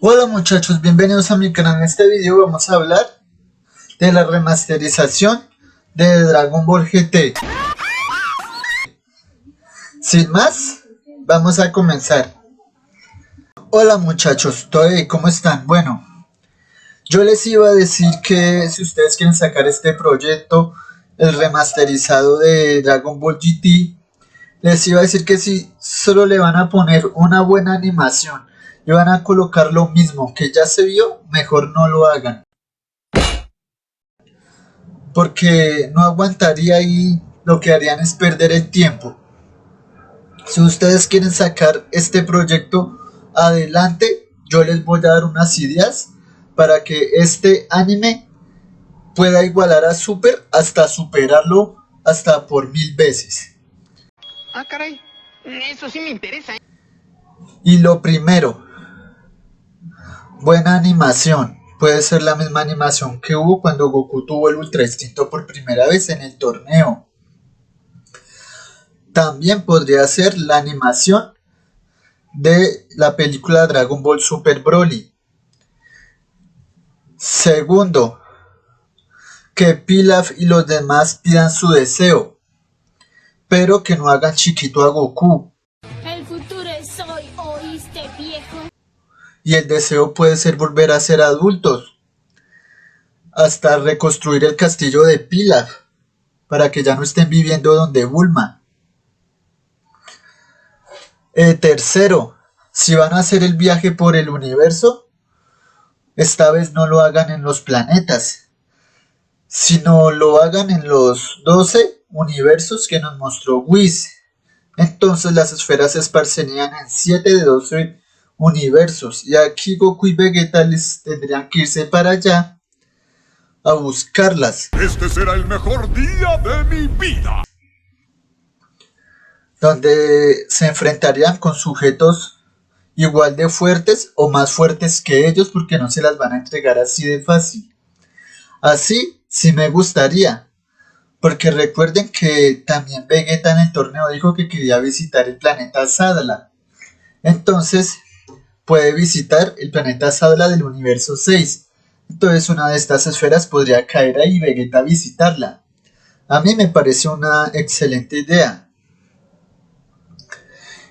Hola muchachos, bienvenidos a mi canal. En este video vamos a hablar de la remasterización de Dragon Ball GT. Sin más, vamos a comenzar. Hola muchachos, ¿cómo están? Bueno, yo les iba a decir que si ustedes quieren sacar este proyecto, el remasterizado de Dragon Ball GT, les iba a decir que si solo le van a poner una buena animación y van a colocar lo mismo que ya se vio, mejor no lo hagan, porque no aguantaría y lo que harían es perder el tiempo. Si ustedes quieren sacar este proyecto adelante, yo les voy a dar unas ideas para que este anime pueda igualar a Super, hasta superarlo hasta por 1000 veces. Ah, caray, eso sí me interesa. Y lo primero, buena animación. Puede ser la misma animación que hubo cuando Goku tuvo el Ultra Instinto por primera vez en el torneo. También podría ser la animación de la película Dragon Ball Super Broly. Segundo, que Pilaf y los demás pidan su deseo, pero que no hagan chiquito a Goku. El futuro es hoy, ¿oíste, viejo? Y el deseo puede ser volver a ser adultos, hasta reconstruir el castillo de Pilaf, para que ya no estén viviendo donde Bulma. Tercero, si van a hacer el viaje por el universo, esta vez no lo hagan en los planetas, sino lo hagan en los 12 universos que nos mostró Whis. Entonces las esferas se esparcerían en 7 de 12 universos, y aquí Goku y Vegeta les tendrían que irse para allá a buscarlas. Este será el mejor día de mi vida, donde se enfrentarían con sujetos igual de fuertes o más fuertes que ellos, porque no se las van a entregar así de fácil. Así sí me gustaría, porque recuerden que también Vegeta en el torneo dijo que quería visitar el planeta Sadla. Entonces puede visitar el planeta Sadla del universo 6. Entonces una de estas esferas podría caer ahí y Vegeta visitarla. A mí me parece una excelente idea.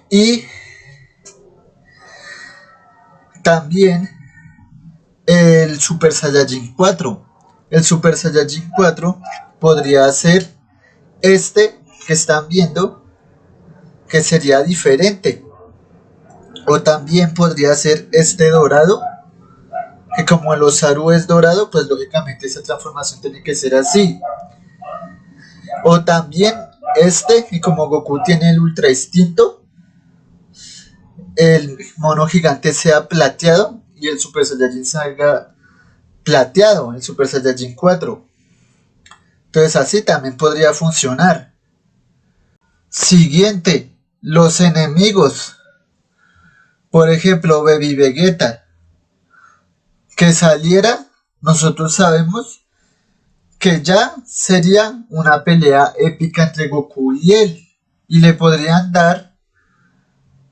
Y también el Super Saiyajin 4. El Super Saiyajin 4 podría ser este que están viendo, que sería diferente. O también podría ser este dorado, que como el Osaru es dorado, pues lógicamente esa transformación tiene que ser así. O también este, y como Goku tiene el Ultra Instinto, el mono gigante sea plateado y el Super Saiyajin salga plateado, el Super Saiyajin 4. Entonces así también podría funcionar. Siguiente, los enemigos. Por ejemplo, Baby Vegeta. Que saliera, nosotros sabemos que ya sería una pelea épica entre Goku y él. Y le podrían dar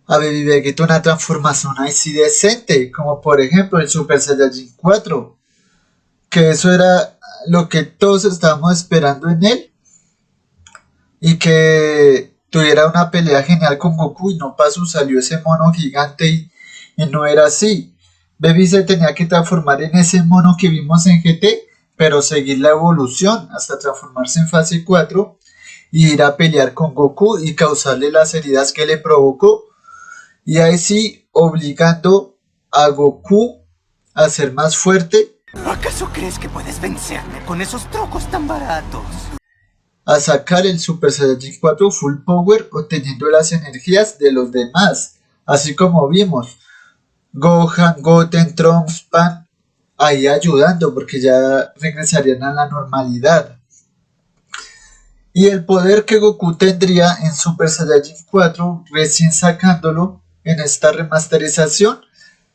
a Baby Vegeta una transformación así decente, como por ejemplo el Super Saiyajin 4, que eso era lo que todos estábamos esperando en él, y que tuviera una pelea genial con Goku, y no pasó, salió ese mono gigante y no era así. Baby se tenía que transformar en ese mono que vimos en GT, pero seguir la evolución hasta transformarse en fase 4 y ir a pelear con Goku y causarle las heridas que le provocó, y ahí sí obligando a Goku a ser más fuerte. ¿Acaso crees que puedes vencerme con esos trucos tan baratos? A sacar el Super Saiyajin 4 Full Power, obteniendo las energías de los demás, así como vimos Gohan, Goten, Trunks, Pan ahí ayudando, porque ya regresarían a la normalidad. Y el poder que Goku tendría en Super Saiyajin 4, recién sacándolo en esta remasterización,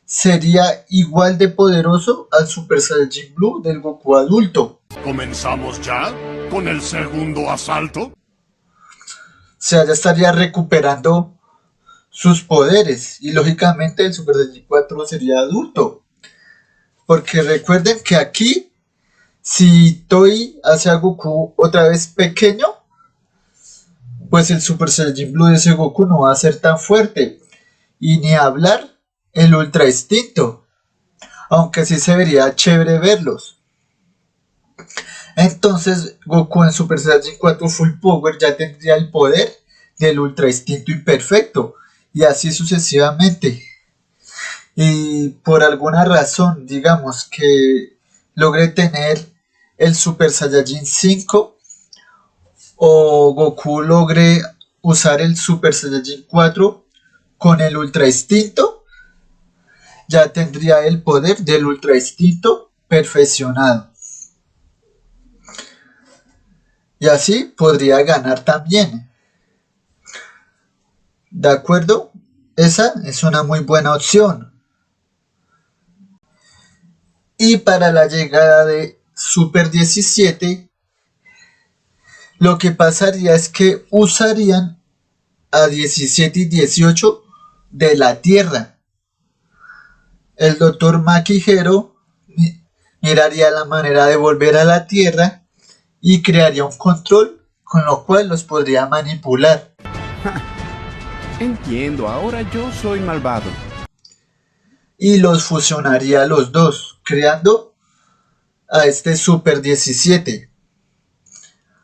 sería igual de poderoso al Super Saiyajin Blue del Goku adulto. ¿comenzamos ya con el segundo asalto? O sea, ya estaría recuperando sus poderes y lógicamente el Super Saiyajin 4 sería adulto. Porque recuerden que aquí, si Toei hace a Goku otra vez pequeño, pues el Super Saiyajin Blue de ese Goku no va a ser tan fuerte. Y ni hablar el Ultra Instinto. Aunque sí se vería chévere verlos. Entonces Goku en Super Saiyajin 4 Full Power ya tendría el poder del Ultra Instinto Imperfecto. Y así sucesivamente. Y por alguna razón, digamos que logre tener el Super Saiyajin 5 o Goku logre usar el Super Saiyajin 4 con el Ultra Instinto, ya tendría el poder del Ultra Instinto perfeccionado. Y así podría ganar también. ¿De acuerdo? Esa es una muy buena opción. Y para la llegada de Super 17, lo que pasaría es que usarían a 17 y 18 de la Tierra. El Dr. Makihiro miraría la manera de volver a la Tierra y crearía un control con lo cual los podría manipular. Entiendo, ahora yo soy malvado. Y los fusionaría a los dos, creando a este Super 17.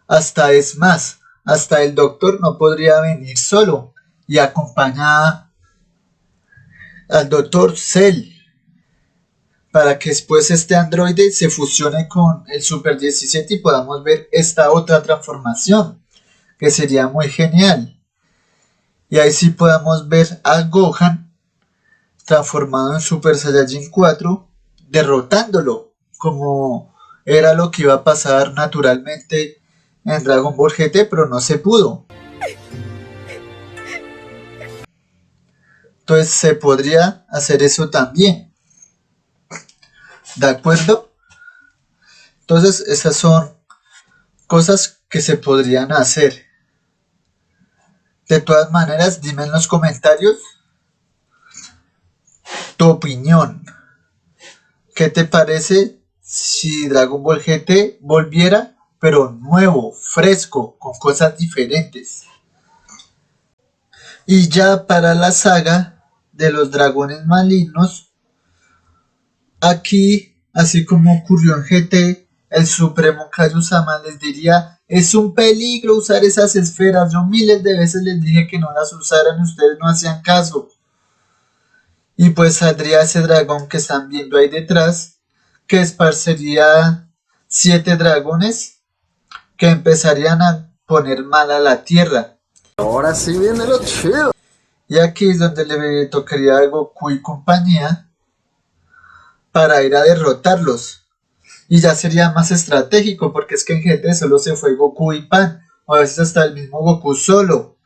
Hasta es más, hasta el doctor no podría venir solo y acompaña al Dr. Cell para que después este androide se fusione con el Super 17 y podamos ver esta otra transformación, que sería muy genial. Y ahí sí podamos ver a Gohan transformado en Super Saiyajin 4, derrotándolo, como era lo que iba a pasar naturalmente en Dragon Ball GT, pero no se pudo. Entonces se podría hacer eso también. ¿De acuerdo? Entonces esas son cosas que se podrían hacer. De todas maneras, dime en los comentarios tu opinión. ¿Qué te parece si Dragon Ball GT volviera, pero nuevo, fresco, con cosas diferentes? Y ya para la saga de los dragones malignos, aquí, así como ocurrió en GT, el Supremo Kaiosama les diría: es un peligro usar esas esferas, yo miles de veces les dije que no las usaran y ustedes no hacían caso. Y pues saldría ese dragón que están viendo ahí detrás, que esparcería 7 dragones que empezarían a poner mal a la tierra. Ahora sí viene lo chido. Y aquí es donde le tocaría a Goku y compañía para ir a derrotarlos. Y ya sería más estratégico, porque es que en GT solo se fue Goku y Pan, o a veces hasta el mismo Goku solo.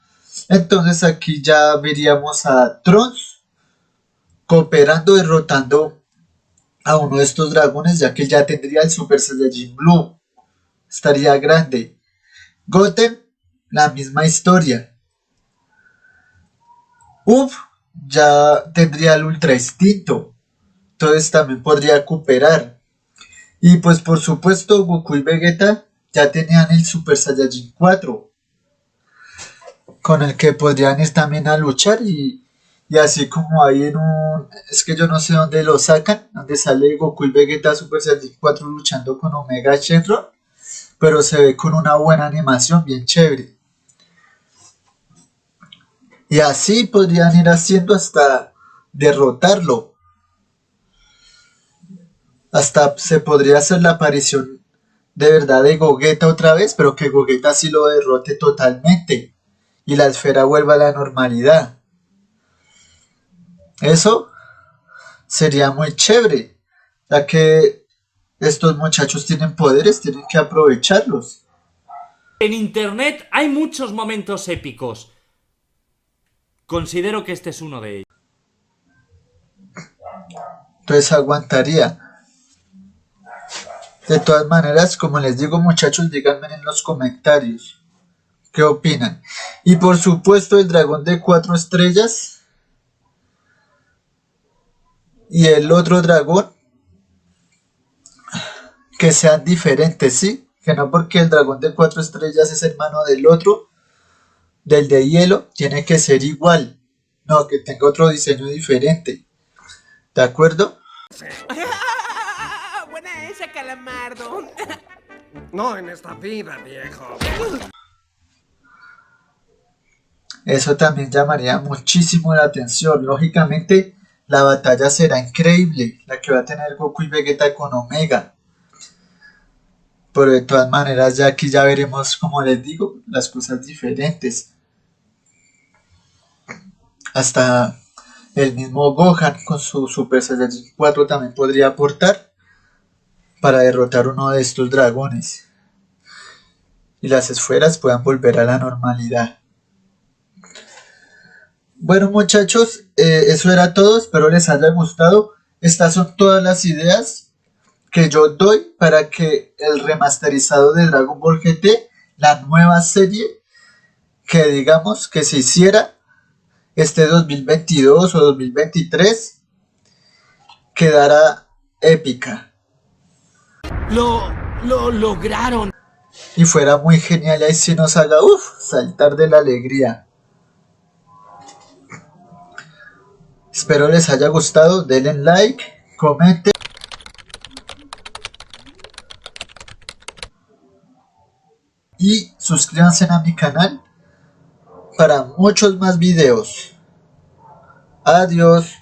Entonces aquí ya veríamos a Trunks cooperando, derrotando a uno de estos dragones, ya que ya tendría el Super Saiyajin Blue. Estaría grande. Goten, la misma historia. Uf, ya tendría el Ultra Instinto. Entonces también podría cooperar. Y pues por supuesto Goku y Vegeta ya tenían el Super Saiyajin 4, con el que podrían ir también a luchar y así como hay en un... Es que yo no sé dónde lo sacan, donde sale Goku y Vegeta Super Saiyajin 4 luchando con Omega Shenron, pero se ve con una buena animación bien chévere. Y así podrían ir haciendo hasta derrotarlo. Hasta se podría hacer la aparición de verdad de Gogeta otra vez, pero que Gogeta sí lo derrote totalmente y la esfera vuelva a la normalidad. Eso sería muy chévere, ya que estos muchachos tienen poderes, tienen que aprovecharlos. En internet hay muchos momentos épicos. Considero que este es uno de ellos. Entonces aguantaría. De todas maneras, como les digo, muchachos, díganme en los comentarios ¿Qué opinan? Y por supuesto el dragón de 4 estrellas y el otro dragón que sean diferentes, ¿sí? Que no porque el dragón de 4 estrellas es hermano del otro, del de hielo, tiene que ser igual. No, que tenga otro diseño diferente. ¿De acuerdo? Buena esa, Calamardo. No en esta vida, viejo. Eso también llamaría muchísimo la atención. Lógicamente, la batalla será increíble, la que va a tener Goku y Vegeta con Omega. Pero de todas maneras, ya aquí ya veremos, como les digo, las cosas diferentes. Hasta el mismo Gohan con su Super Saiyajin 4 también podría aportar para derrotar uno de estos dragones. Y las esferas puedan volver a la normalidad. Bueno muchachos, eso era todo, espero les haya gustado. Estas son todas las ideas que yo doy para que el remasterizado de Dragon Ball GT, la nueva serie, que digamos que se hiciera este 2022 o 2023, quedara épica. Lo lograron. Y fuera muy genial, ahí sí nos haga saltar de la alegría. Espero les haya gustado, denle like, comenten. Y suscríbanse a mi canal para muchos más videos. Adiós.